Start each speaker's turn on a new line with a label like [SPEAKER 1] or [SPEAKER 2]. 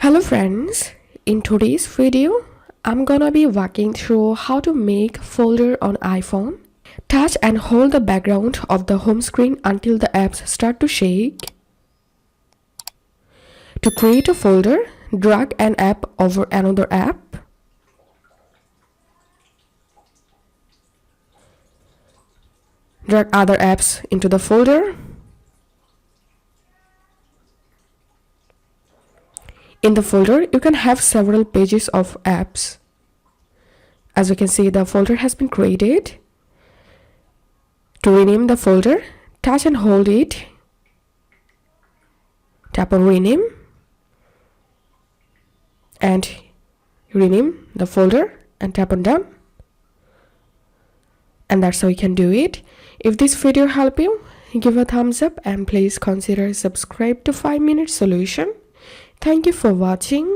[SPEAKER 1] Hello friends, in today's video, I'm gonna be walking through how to make folder on iPhone. Touch and hold the background of the home screen until the apps start to shake. To create a folder, drag an app over another app. Drag other apps into the folder. In the folder, you can have several pages of apps. As you can see, the folder has been created. To rename the folder, touch and hold it. Tap on rename and rename the folder and tap on done. And that's how you can do it. If this video helped you, give a thumbs up and please consider subscribe to 5-minute solution. Thank you for watching.